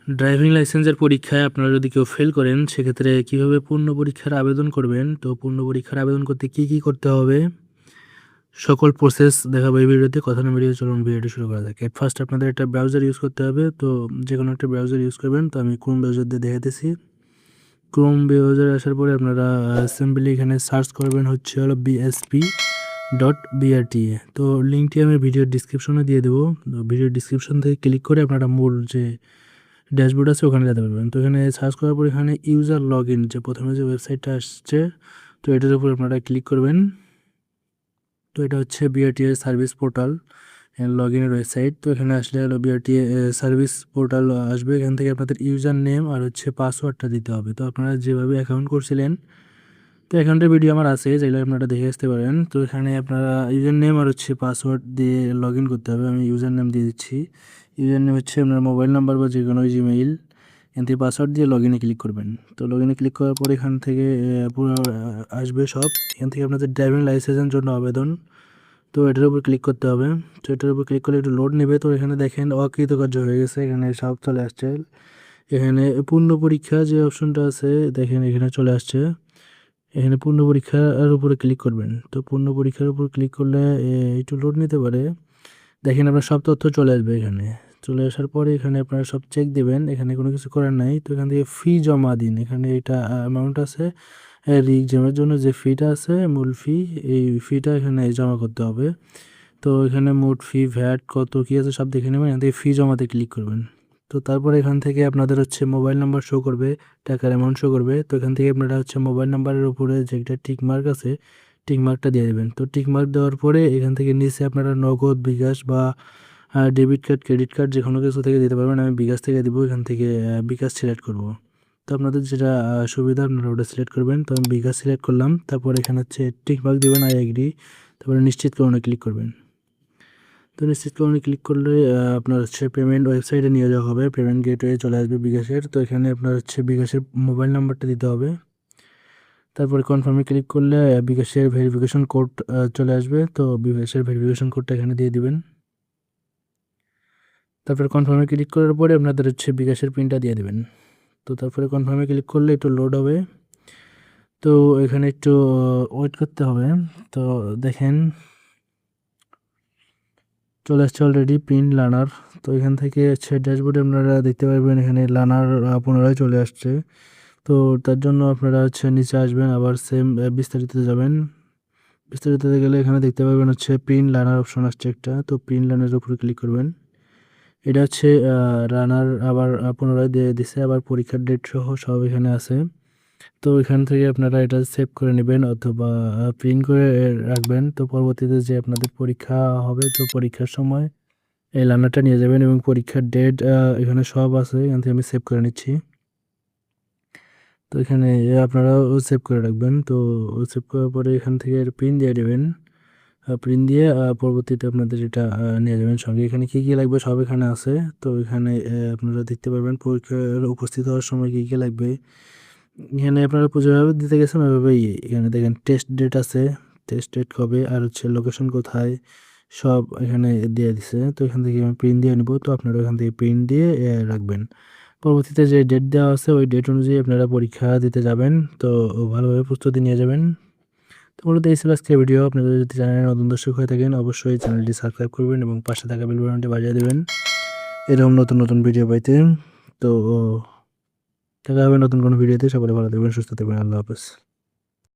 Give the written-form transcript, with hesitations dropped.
Driving লাইসেন্সের পরীক্ষায় আপনারা যদি কেউ ফেল করেন সেক্ষেত্রে কীভাবে পূর্ণ পরীক্ষার আবেদন করবেন, তো পূর্ণ পরীক্ষার আবেদন করতে কী কী করতে হবে সকল প্রসেস দেখাবো এই ভিডিওতে। কথা না বেরিয়ে চলুন ভিডিওটি শুরু করা যাক। এট ফার্স্ট আপনাদের একটা ব্রাউজার ইউজ করতে হবে, তো যে কোনো একটা ব্রাউজার ইউজ করবেন। তো আমি ক্রোম ব্রাউজার দিয়ে দেখাতেছি। ক্রোম ব্রাউজারে আসার পরে আপনারা সিম্পলি এখানে সার্চ করবেন হচ্ছে হলো BSP.BRTA। তো লিঙ্কটি আমি ভিডিওর ডিসক্রিপশনে দিয়ে দেবো। তো ভিডিওর ডিসক্রিপশন থেকে ক্লিক করে আপনারা মূল যে ড্যাশবোর্ড আছে ওখানে যেতে পারবেন। তো এখানে সার্চ করার পর এখানে ইউজার লগ ইন যে প্রথমে যে ওয়েবসাইটটা আসছে, তো এটার উপর আপনারা ক্লিক করবেন। তো এটা হচ্ছে বিআরটিএ সার্ভিস পোর্টাল লগ ইনের ওয়েবসাইট। তো এখানে আসলে হলো বিআরটিএ সার্ভিস পোর্টাল আসবে। এখান থেকে আপনাদের ইউজার নেম আর হচ্ছে পাসওয়ার্ডটা দিতে হবে। তো আপনারা যেভাবে অ্যাকাউন্ট করছিলেন, তো অ্যাকাউন্টের ভিডিও আমার আছে, যেগুলো আপনারা দেখে আসতে পারেন। তো এখানে আপনারা ইউজার নেম আর হচ্ছে পাসওয়ার্ড দিয়ে লগ ইন করতে হবে। আমি ইউজার নেম দিয়ে দিচ্ছি। ইউজার নেম হচ্ছে আপনার মোবাইল নাম্বার বা যে কোনো জিমেইল। এখান থেকে পাসওয়ার্ড দিয়ে লগ ইনে ক্লিক করবেন। তো লগ ইনে ক্লিক করার পর এখান থেকে পুরো আসবে সব। এখান থেকে আপনাদের ড্রাইভিং লাইসেন্সের জন্য আবেদন, তো এটার উপর ক্লিক করতে হবে। তো এটার উপর ক্লিক করলে একটু লোড নেবে। তো এখানে দেখেন অকৃতকার্য হয়ে গেছে, এখানে সব চলে আসছে। এখানে পূর্ণ পরীক্ষা যে অপশনটা আছে দেখেন এখানে চলে আসছে। এখানে পূর্ণ পরীক্ষার উপরে ক্লিক করবেন। তো পূর্ণ পরীক্ষার উপর ক্লিক করলে একটু লোড নিতে পারে। দেখেন আপনার সব তথ্য চলে আসবে। এখানে চলে আসার পরে এখানে আপনারা সব চেক দেবেন, এখানে কোনো কিছু করার নাই। তো এখান থেকে ফি জমা দিন। এখানে এটা অ্যামাউন্ট আছে, এক্সামের জন্য যে ফিটা আছে মূল ফি, এই ফিটা এখানে জমা করতে হবে। তো এখানে মোট ফি ভ্যাট কত কী আছে সব দেখে নেবেন। এখান থেকে ফি জমাতে ক্লিক করবেন। তো তারপর এখান থেকে আপনাদের হচ্ছে মোবাইল নাম্বার শো করবে, টাকার অ্যামাউন্ট শো করবে। তো এখান থেকে আপনারা হচ্ছে মোবাইল নাম্বারের উপরে যে একটা টিক মার্ক আছে, টিক মার্কটা দিয়ে দেবেন। তো টিক মার্ক দেওয়ার পরে এখান থেকে নিচে আপনারা নগদ, বিকাশ বা ডেবিট কার্ড, ক্রেডিট কার্ড যে কোনো কিছু থেকে দিতে পারবেন। আমি বিকাশ থেকে দিব। এখান থেকে বিকাশ সিলেক্ট করব। তো আপনাদের যেটা সুবিধা আপনারা ওটা সিলেক্ট করবেন। তো আমি বিকাশ সিলেক্ট করলাম। তারপর এখানে হচ্ছে টিক মার্ক দেবেন, আই এগ্রি। তারপরে নিশ্চিতকরণে ক্লিক করবেন। তো নিশ্চিতকরণে ক্লিক করলে আপনার হচ্ছে পেমেন্ট ওয়েবসাইটে নিয়ে যাওয়া হবে, পেমেন্ট গেটওয়ে চলে আসবে বিকাশের। তো এখানে আপনার হচ্ছে বিকাশের মোবাইল নাম্বারটা দিতে হবে। তারপরে কনফার্মে ক্লিক করলে বিকাশের ভেরিফিকেশন কোড চলে আসবে। তো বিকাশের ভেরিফিকেশন কোডটা এখানে দিয়ে দিবেন। তারপরে কনফার্মে ক্লিক করার পরে আপনাদের হচ্ছে বিকাশের পিনটা দিয়ে দেবেন। তো তারপরে কনফার্মে ক্লিক করলে একটু লোড হবে। তো এখানে একটু ওয়েট করতে হবে। তো দেখেন চলে আসছে অলরেডি পিন লার্নার। তো এখান থেকে হচ্ছে ড্যাশবোর্ডে আপনারা দেখতে পারবেন এখানে লার্নার পুনরায় চলে আসছে। তো তার জন্য আপনারা হচ্ছে নিচে আসবেন, আবার সেম বিস্তারিততে যাবেন। বিস্তারিততে গেলে এখানে দেখতে পাবেন হচ্ছে পিন লার্নার অপশন আসছে একটা। তো পিন লার্নারের উপরে ক্লিক করবেন। এটা হচ্ছে রানার আবার পুনরায় দিয়ে দিছে, আবার পরীক্ষার ডেট সহ সব এখানে আছে। তো এখান থেকে আপনারা এটা সেভ করে নেবেন অথবা প্রিন্ট করে রাখবেন। তো পরবর্তীতে যে আপনাদের পরীক্ষা হবে, তো পরীক্ষার সময় এই লার্নারটা নিয়ে যাবেন এবং পরীক্ষার ডেট এখানে সব আছে। এখান থেকে আমি সেভ করে নিচ্ছি। তো এখানে আপনারাও সেভ করে রাখবেন। তো সেভ করার পরে এখান থেকে প্রিন্ট দিয়ে দেবেন। প্রিন্ট দিয়ে পরবর্তীতে আপনাদের এটা নিয়ে যাবেন সঙ্গে। এখানে কী কী লাগবে সব এখানে আছে। তো এখানে আপনারা দেখতে পারবেন পরীক্ষার উপস্থিত হওয়ার সময় কী কী লাগবে। এখানে আপনারা যেভাবে দিতে গেছেন ওইভাবেই। এখানে দেখেন টেস্ট ডেট আছে, টেস্ট ডেট কবে আর হচ্ছে লোকেশন কোথায় সব এখানে দিয়ে দিছে। তো এখান থেকে আমি প্রিন্ট দিয়ে নেব। তো আপনারা এখান থেকে প্রিন্ট দিয়ে রাখবেন। পরবর্তীতে যে ডেট দেওয়া আছে ওই ডেট অনুযায়ী আপনারা পরীক্ষা দিতে যাবেন। তো ভালোভাবে প্রস্তুতি নিয়ে যাবেন। তো মূলত এই ছিল আজকের ভিডিও। আপনারা যদি চ্যানেলে নতুন দর্শক হয়ে থাকেন অবশ্যই চ্যানেলটি সাবস্ক্রাইব করবেন এবং পাশে থাকা বেল বাটনটি বাজিয়ে দেবেন এরকম নতুন নতুন ভিডিও পাইতে। তো দেখা হবে নতুন কোনো ভিডিওতে। সকলে ভালো থাকবেন, সুস্থ থাকবেন। আল্লাহ হাফেজ।